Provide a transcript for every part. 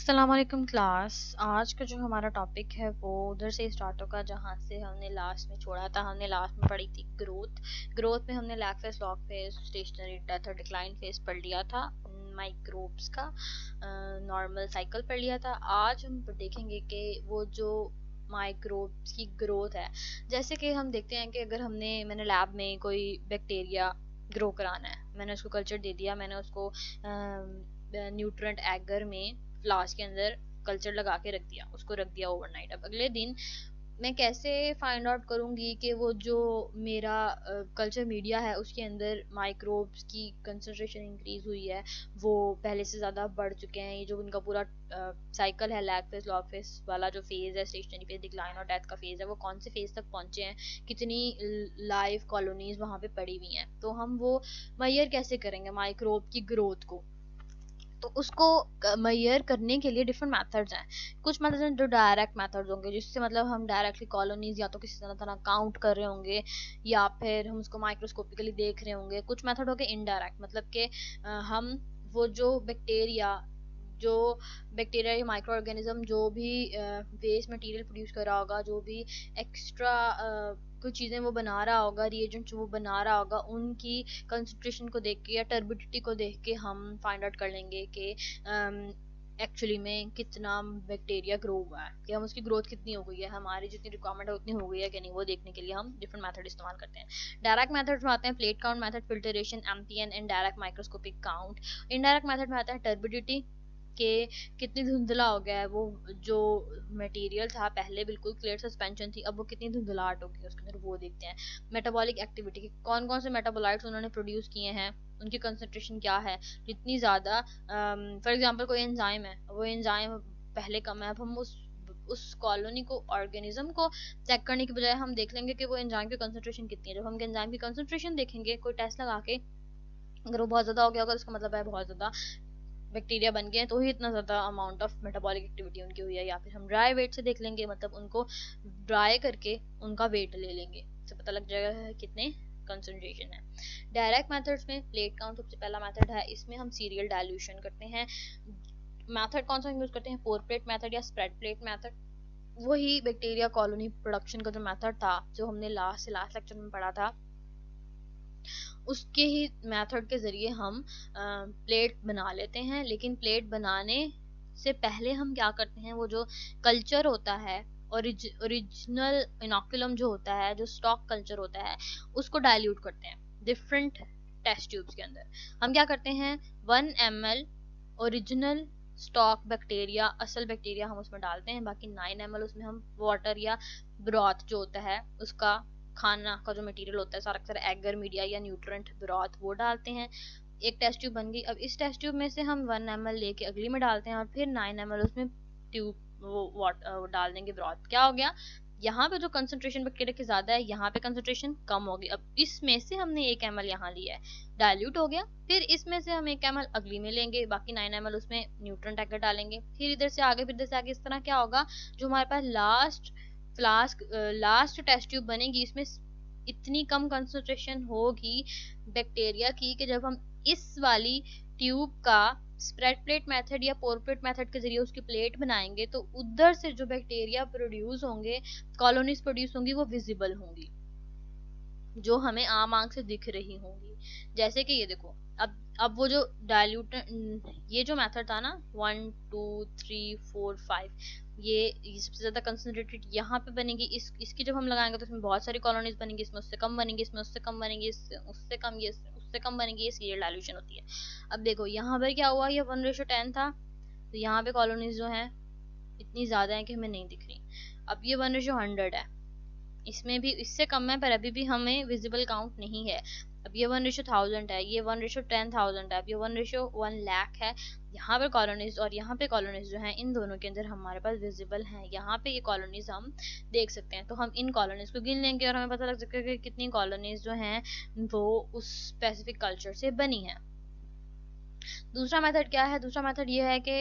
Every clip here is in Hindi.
अस्सलाम वालेकुम क्लास। आज का जो हमारा टॉपिक है वो उधर से स्टार्ट होगा जहाँ से हमने लास्ट में छोड़ा था। हमने लास्ट में पढ़ी थी ग्रोथ में हमने lag phase, log phase, stationary death और डिक्लाइन फेज पढ़ लिया था। माइक्रोब्स का नॉर्मल साइकिल पढ़ लिया था। आज हम देखेंगे कि वो जो माइक्रोब्स की ग्रोथ है, जैसे कि हम देखते हैं कि अगर मैंने लैब में कोई बैक्टीरिया ग्रो कराना है, मैंने उसको कल्चर दे दिया, मैंने उसको न्यूट्रेंट एगर में फ्लास्क के अंदर कल्चर लगा के रख दिया ओवरनाइट। अब अगले दिन मैं कैसे फाइंड आउट करूंगी कि वो जो मेरा कल्चर मीडिया है उसके अंदर माइक्रोब्स की कंसंट्रेशन इंक्रीज हुई है, वो पहले से ज़्यादा बढ़ चुके हैं। ये जो उनका पूरा साइकिल है, लैग फेज, लॉग फेज वाला जो फेज है, स्टेशनरी फेज, डिक्लाइन और डेथ का फेज है, वो कौन से फेज तक पहुंचे हैं, कितनी लाइव कॉलोनीज वहां पे पड़ी हुई हैं, तो हम वो मेजर कैसे करेंगे माइक्रोब की ग्रोथ को। तो उसको मेजर करने के लिए डिफरेंट मेथड्स हैं। कुछ मेथड्स हैं जो डायरेक्ट मेथड्स होंगे, जिससे मतलब हम डायरेक्टली कॉलोनीज या तो किसी तरह काउंट कर रहे होंगे या फिर हम उसको माइक्रोस्कोपिकली देख रहे होंगे। कुछ मेथड हो गए इनडायरेक्ट, मतलब कि हम वो जो बैक्टीरिया या माइक्रो ऑर्गेनिज्म जो भी वेस्ट मटेरियल प्रोड्यूस कर रहा होगा, जो भी एक्स्ट्रा कुछ चीज़ें वो बना रहा होगा, रिएजेंट्स वो बना रहा होगा, उनकी कंसंट्रेशन को देख के या टर्बिडिटी को देख के हम फाइंड आउट कर लेंगे कि एक्चुअली में कितना बैक्टीरिया ग्रो हुआ है, कि हम उसकी ग्रोथ कितनी हो गई है, हमारी जितनी रिक्वायरमेंट है उतनी हो गई है कि नहीं, वो देखने के लिए हम डिफरेंट मेथड इस्तेमाल करते हैं। डायरेक्ट मेथड में आते हैं प्लेट काउंट मेथड, फिल्टरेशन, एम्पियन, indirect microscopic count. Indirect method में आता है टर्बिडिटी, के कितनी धुंधला हो गया है वो जो मटेरियल था, पहले बिल्कुल क्लियर सस्पेंशन थी, अब वो कितनी धुंधलाहट हो गई है उसके अंदर, वो देखते हैं। मेटाबॉलिक एक्टिविटी की कौन कौन से मेटाबोलाइट्स उन्होंने प्रोड्यूस किए हैं, उनकी कंसंट्रेशन क्या है, जितनी ज़्यादा फॉर एग्जांपल कोई एंजाइम है, वो एंजाइम पहले कम है, अब हम उस कॉलोनी को, ऑर्गेनिज्म को चेक करने की बजाय हम देख लेंगे कि वो एंजाइम की कंसंट्रेशन कितनी है। जब हम एंजाइम की कंसंट्रेशन देखेंगे कोई टेस्ट लगा के, अगर वो बहुत ज़्यादा हो गया होगा, उसका मतलब है बहुत ज़्यादा बैक्टीरिया बन गए हैं, तो ही इतना ज़्यादा अमाउंट ऑफ मेटाबॉलिक एक्टिविटी उनकी हुई है। या फिर हम ड्राई वेट से देख लेंगे, मतलब उनको ड्राई करके उनका वेट ले लेंगे, इससे पता लग जाएगा कितने कंसंट्रेशन है। डायरेक्ट मेथड्स में प्लेट काउंट सबसे पहला मेथड है, इसमें हम सीरियल डाइल्यूशन करते हैं। मेथड कौन सा यूज करते हैं, पोर प्लेट मेथड या स्प्रेड प्लेट मेथड। वही बैक्टीरिया कॉलोनी प्रोडक्शन का जो मेथड था, जो हमने लास्ट लेक्चर में पढ़ा था, उसके ही मेथड के ज़रिए हम प्लेट बना लेते हैं। लेकिन प्लेट बनाने से पहले हम क्या करते हैं, वो जो कल्चर होता है, ओरिजिनल इनोकुलम जो होता है, जो स्टॉक कल्चर होता है, उसको डाइल्यूट करते हैं डिफरेंट टेस्ट ट्यूब्स के अंदर। हम क्या करते हैं, 1 ml ओरिजिनल स्टॉक बैक्टीरिया, असल बैक्टीरिया हम उसमें डालते हैं, बाकी 9 ml उसमें हम वाटर या ब्रॉथ जो होता है उसका, खाना का जो मटेरियल होता है, सारा का सारा एगर मीडिया या न्यूट्रेंट ब्रॉथ, वो डालते हैं। एक टेस्ट ट्यूब बन गई। अब इस टेस्ट ट्यूब में से हम 1 ml लेके अगली में डालते हैं और फिर 9 ml उसमें ट्यूब वो डाल देंगे ब्रॉथ। क्या हो गया, यहाँ पे जो कंसंट्रेशन बैक्टीरिया की ज्यादा है, यहाँ पे कंसंट्रेशन कम होगी। अब इसमें से हमने 1 ml यहाँ लिया है, डाइल्यूट हो गया, फिर इसमें से हम 1 ml अगली में लेंगे, बाकी 9 ml उसमें न्यूट्रेंट एगर डालेंगे, फिर इधर से आगे, फिर इधर से आगे। इस तरह क्या होगा, जो हमारे पास लास्ट टेस्ट ट्यूब बनेगी, इसमें इतनी कम कंसंट्रेशन होगी बैक्टीरिया की कि जब हम इस वाली ट्यूब का स्प्रेड प्लेट मेथड या पोर प्लेट मेथड के जरिए उसकी प्लेट बनाएंगे, तो उधर से जो बैक्टीरिया प्रोड्यूस होंगे, कॉलोनीज प्रोड्यूस होंगी, वो विजिबल होंगी, जो हमें आम आंख से दिख रही होंगी। जैसे कि ये देखो, अब वो जो डाइल्यूट, ये जो मेथड था ना, 1 2 3 4 5, ये सबसे ज्यादा कंसंट्रेटेड यहाँ पे बनेगी। इसकी जब हम लगाएंगे तो इसमें बहुत सारी कॉलोनीज बनेंगी, इसमें उससे कम बनेंगी, इसमें उससे कम बनेंगी, उससे कम, ये उससे कम बनेगी। ये सीरियल डाइल्यूशन होती है। अब देखो यहाँ पर क्या हुआ, ये 1:10 था, तो यहाँ पे कॉलोनीज जो है इतनी ज्यादा है कि हमें नहीं दिख रही। अब ये 1:100 है, इसमें भी इससे कम है, पर अभी भी हमें विजिबल काउंट नहीं है। अब ये 1:1000 है, ये 1:10,000 है, अब ये 1:1 लाख है। यहाँ पर कॉलोनीज और यहाँ पे कॉलोनीज जो हैं, इन दोनों के अंदर हमारे पास विजिबल हैं। यहाँ पे ये कॉलोनीज हम देख सकते हैं, तो हम इन कॉलोनीज को गिन लेंगे और हमें पता लग सकेगा कि कितनी कॉलोनीज जो हैं वो उस स्पेसिफिक कल्चर से बनी है। दूसरा मेथड क्या है, दूसरा मेथड ये है कि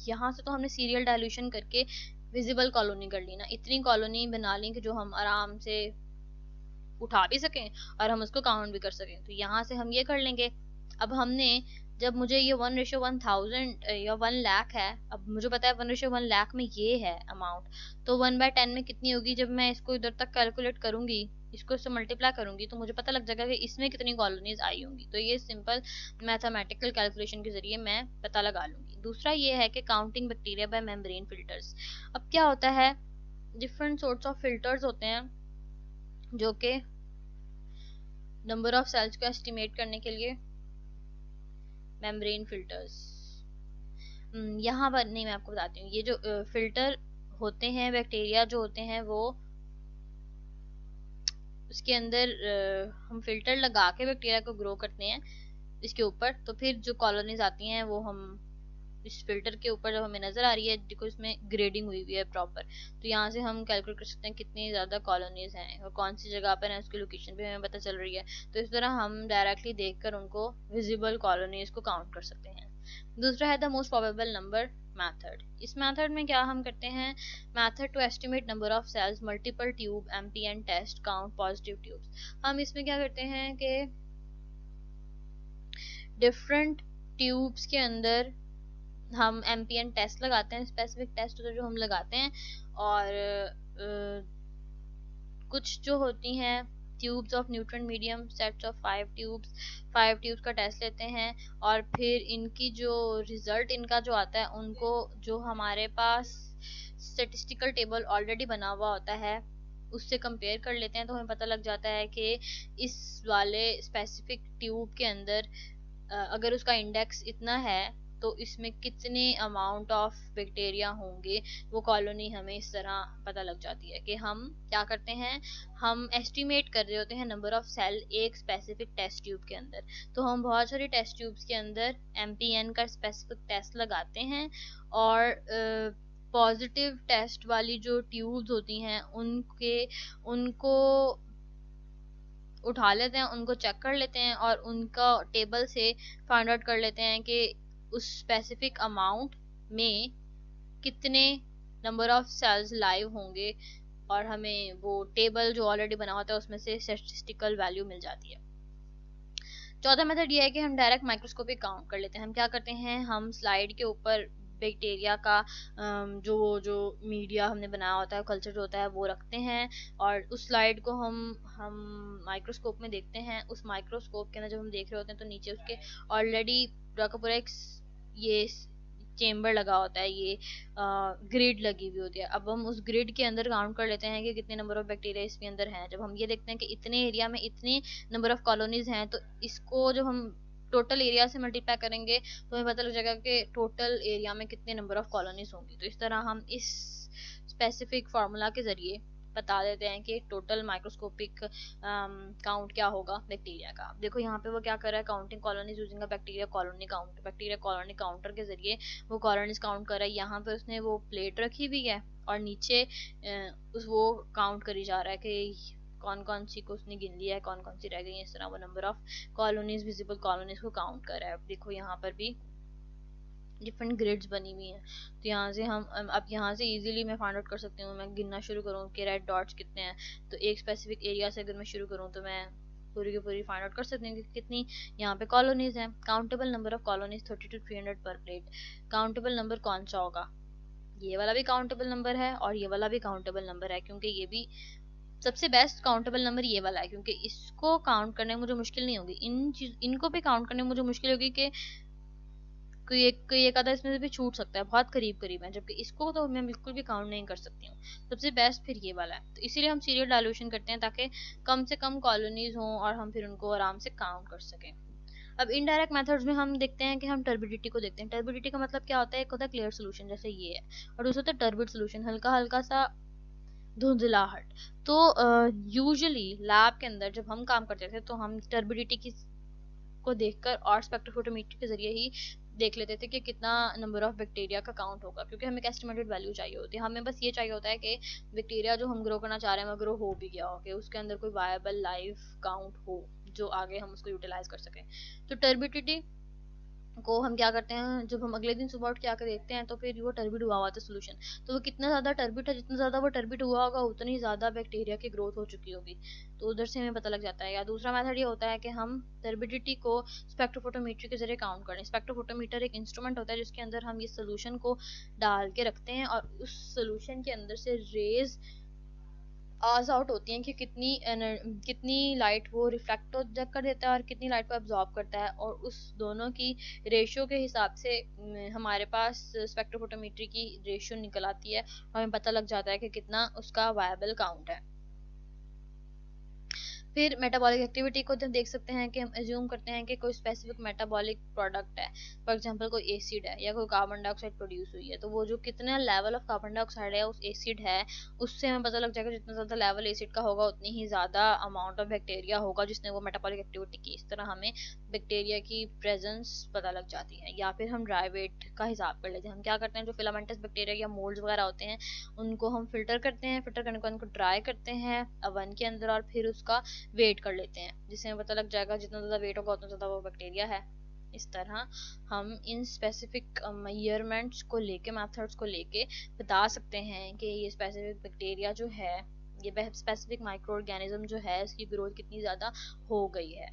यहाँ से तो हमने सीरियल डाइल्यूशन करके विजिबल कॉलोनी कर ली ना, इतनी कॉलोनी बना ली कि जो हम आराम से उठा भी सकें और हम उसको काउंट भी कर सकें। तो यहाँ से हम ये कर लेंगे। अब हमने जब मुझे ये 1:1000 या 1 लाख है, अब मुझे पता है 1:1 लाख में ये है अमाउंट, तो 1/10 में कितनी होगी, जब मैं इसको इधर तक कैलकुलेट करूंगी, इसको इससे मल्टीप्लाई करूंगी, तो मुझे पता लग जाएगा कि इसमें कितनी कॉलोनीज आई होंगी। तो ये सिंपल मैथमेटिकल कैलकुलेशन के जरिए मैं पता लगा लूंगी। दूसरा ये है कि counting bacteria by membrane filters. अब क्या होता है, डिफरेंट सोर्ट्स ऑफ फिल्टर्स होते हैं जो कि नंबर ऑफ सेल्स को एस्टिमेट करने के लिए, मेम्ब्रेन फिल्टर्स। यहाँ पर नहीं, मैं आपको बताती हूँ, ये जो फिल्टर होते हैं, बैक्टीरिया जो होते हैं वो उसके अंदर हम फिल्टर लगा के बैक्टीरिया को ग्रो करते हैं इसके ऊपर, तो फिर जो कॉलोनीज आती हैं वो हम इस फिल्टर के ऊपर जब हमें नजर आ रही है, देखो इसमें ग्रेडिंग हुई हुई है प्रॉपर, तो यहाँ से हम कैलकुलेट कर सकते हैं कितनी ज्यादा कॉलोनीज हैं और कौन सी जगह पर है, उसकी लोकेशन भी हमें पता चल रही है। तो इस तरह हम डायरेक्टली देखकर उनको विजिबल कॉलोनीज को काउंट कर सकते हैं। दूसरा है the most probable number method. इस मेथड में क्या हम करते हैं, method to estimate number of cells, multiple tube, MPN test, count positive tubes. हम इसमें क्या करते हैं कि डिफरेंट ट्यूब्स के अंदर हम एमपीएन टेस्ट लगाते हैं, स्पेसिफिक टेस्ट जो हम लगाते हैं, और कुछ जो होती हैं tubes of nutrient medium, sets of 5 tubes का टेस्ट लेते हैं, और फिर इनकी जो रिजल्ट इनका जो आता है, उनको जो हमारे पास स्टेटिस्टिकल टेबल ऑलरेडी बना हुआ होता है उससे कंपेयर कर लेते हैं, तो हमें पता लग जाता है कि इस वाले स्पेसिफिक ट्यूब के अंदर अगर उसका इंडेक्स इतना है तो इसमें कितने अमाउंट ऑफ बैक्टीरिया होंगे, वो कॉलोनी हमें इस तरह पता लग जाती है। कि हम क्या करते हैं, हम एस्टिमेट कर रहे होते हैं नंबर ऑफ सेल एक स्पेसिफिक टेस्ट ट्यूब के अंदर, तो हम बहुत सारी टेस्ट ट्यूब्स के अंदर एमपीएन का स्पेसिफिक टेस्ट लगाते हैं, और पॉजिटिव टेस्ट वाली जो ट्यूब्स होती हैं उनको उठा लेते हैं, उनको चेक कर लेते हैं, और उनका टेबल से फाइंड आउट कर लेते हैं कि उस स्पेसिफिक अमाउंट में कितने नंबर ऑफ सेल्स लाइव होंगे, और हमें वो टेबल जो ऑलरेडी बना होता है उसमें से स्टैटिस्टिकल वैल्यू मिल जाती है। चौथा मेथड ये है कि हम डायरेक्ट माइक्रोस्कोपिक काउंट कर लेते हैं। हम क्या करते हैं, हम स्लाइड के ऊपर बैक्टीरिया का जो जो मीडिया हमने बनाया होता है, कल्चर जो होता है वो रखते हैं, और उस स्लाइड को हम माइक्रोस्कोप में देखते हैं। उस माइक्रोस्कोप के अंदर जब हम देख रहे होते हैं तो नीचे उसके ऑलरेडी पूरा का पूरा एक ये चेम्बर लगा होता है, ये ग्रिड लगी हुई होती है। अब हम उस ग्रिड के अंदर काउंट कर लेते हैं कि कितने नंबर ऑफ बैक्टीरिया इसके अंदर हैं। जब हम ये देखते हैं कि इतने एरिया में इतने नंबर ऑफ कॉलोनीज हैं, तो इसको जब हम टोटल एरिया से मल्टीप्लाई करेंगे तो हमें पता लग जाएगा कि टोटल एरिया में कितने नंबर ऑफ कॉलोनीज होंगी। तो इस तरह हम इस स्पेसिफिक फार्मूला के जरिए बता देते हैं कि टोटल माइक्रोस्कोपिक काउंट क्या होगा बैक्टीरिया का। देखो यहाँ पे वो क्या कर रहा है, counting colonies using a bacteria colony counter, bacteria colony counter के जरिए वो कॉलोनीज काउंट कर रहा है। यहाँ पे उसने वो प्लेट रखी हुई है और नीचे उस वो काउंट करी जा रहा है कि कौन कौन सी को उसने गिन लिया है, कौन कौन सी रह गई है। इस तरह वो number of colonies, visible colonies को काउंट कर रहा है। देखो यहाँ पर भी डिफरेंट ग्रिड्स बनी हुई हैं, तो यहाँ से हम अब यहाँ से इजीली मैं फाइंड आउट कर सकती हूँ। मैं गिनना शुरू करूँ कि रेड डॉट्स कितने हैं, तो एक स्पेसिफिक एरिया से अगर मैं शुरू करूँ तो मैं पूरी की पूरी फाइंड आउट कर सकती हूँ कि कितनी यहाँ पे कॉलोनीज हैं। Countable number of colonies 30 to 300 पर प्लेट। काउंटेबल नंबर कौन सा होगा, ये वाला भी काउंटेबल नंबर है और ये वाला भी काउंटेबल नंबर है, क्योंकि ये भी सबसे बेस्ट काउंटेबल नंबर ये वाला है, क्योंकि इसको काउंट करने में मुझे मुश्किल नहीं होगी। इनको भी काउंट करने में मुझे मुश्किल होगी कि कोई एक आधा इसमें से भी छूट सकता है, बहुत करीब करीब है, जबकि इसको तो मैं बिल्कुल भी काउंट नहीं कर सकती हूँ। सबसे बेस्ट फिर ये वाला है, तो इसीलिए हम सीरियल डायल्यूशन करते हैं ताकि कम से कम कॉलोनीज हों और हम फिर उनको आराम से काउंट कर सकें। अब इनडायरेक्ट मेथड्स में हम देखते हैं कि हम टर्बिडिटी को देखते हैं। टर्बिडिटी का मतलब क्या होता है, एक होता है क्लियर सोल्यूशन जैसे ये है, और दूसरा होता है टर्बिड सोल्यूशन, हल्का हल्का सा धुंधलाहट। तो यूजुअली लैब के अंदर जब हम काम करते थे तो हम टर्बिडिटी की को देखकर और स्पेक्ट्रोफोटोमेट्री के जरिए ही देख लेते थे कि कितना नंबर ऑफ बैक्टीरिया का काउंट होगा, क्योंकि हमें एक एस्टिमेटेड वैल्यू चाहिए होती है। हमें बस ये चाहिए होता है कि बैक्टीरिया जो हम ग्रो करना चाह रहे हैं वो ग्रो हो भी गया हो, कि उसके अंदर कोई वायबल लाइव काउंट हो जो आगे हम उसको यूटिलाइज कर सकें। तो टर्बिडिटी को हम क्या करते हैं, जब हम अगले दिन सुबह उठ के आकर देखते हैं तो फिर वो टर्बिड हुआ हुआ था सोल्यूशन। तो वो कितना ज़्यादा टर्बिड है, जितना ज़्यादा वो टर्बिड हुआ होगा उतनी ज़्यादा बैक्टीरिया की ग्रोथ हो चुकी होगी। तो उधर से हमें पता लग जाता है। या दूसरा मेथड ये होता है कि हम टर्बिडिटी को स्पेक्ट्रोफोटोमीटर के जरिए काउंट करें। स्पेक्ट्रोफोटोमीटर एक इंस्ट्रूमेंट होता है जिसके अंदर हम ये सोल्यूशन को डाल के रखते हैं और उस सोल्यूशन के अंदर से रेज पास आउट होती हैं कि कितनी लाइट वो रिफ्लेक्ट कर देता है और कितनी लाइट को एब्जॉर्ब करता है, और उस दोनों की रेशियो के हिसाब से हमारे पास स्पेक्ट्रोफोटोमेट्री की रेशियो निकल आती है। हमें पता लग जाता है कि कितना उसका वायबल काउंट है। फिर मेटाबॉलिक एक्टिविटी को जब देख सकते हैं कि हम एज्यूम करते हैं कि कोई स्पेसिफिक मेटाबॉलिक प्रोडक्ट है, फॉर एग्जांपल कोई एसिड है या कोई कार्बन डाइऑक्साइड प्रोड्यूस हुई है, तो वो जो कितना लेवल ऑफ कार्बन डाइऑक्साइड है उस एसिड है, उससे हमें पता लग जाएगा जितना ज़्यादा लेवल एसिड का होगा उतनी ही ज़्यादा अमाउंट ऑफ बैक्टीरिया होगा जिसने वो मेटाबॉलिक एक्टिविटी की। इस तरह हमें बैक्टीरिया की प्रेजेंस पता लग जाती है। या फिर हम ड्राई वेट का हिसाब कर लेते हैं। हम क्या करते हैं, जो फिलामेंटस बैक्टीरिया या मोल्ड्स वगैरह होते हैं उनको हम फिल्टर करते हैं, फिल्टर करने के बाद उनको ड्राई करते हैं ओवन के अंदर और फिर उसका वेट कर लेते हैं, जिससे हमें पता लग जाएगा जितना ज़्यादा वेट होगा उतना ज़्यादा वो बैक्टीरिया है। इस तरह हम इन स्पेसिफिक मेजरमेंट्स को लेके, मेथड्स को लेके बता सकते हैं कि ये स्पेसिफिक बैक्टीरिया जो है, ये स्पेसिफिक माइक्रो ऑर्गेनिज्म जो है, इसकी ग्रोथ कितनी ज़्यादा हो गई है।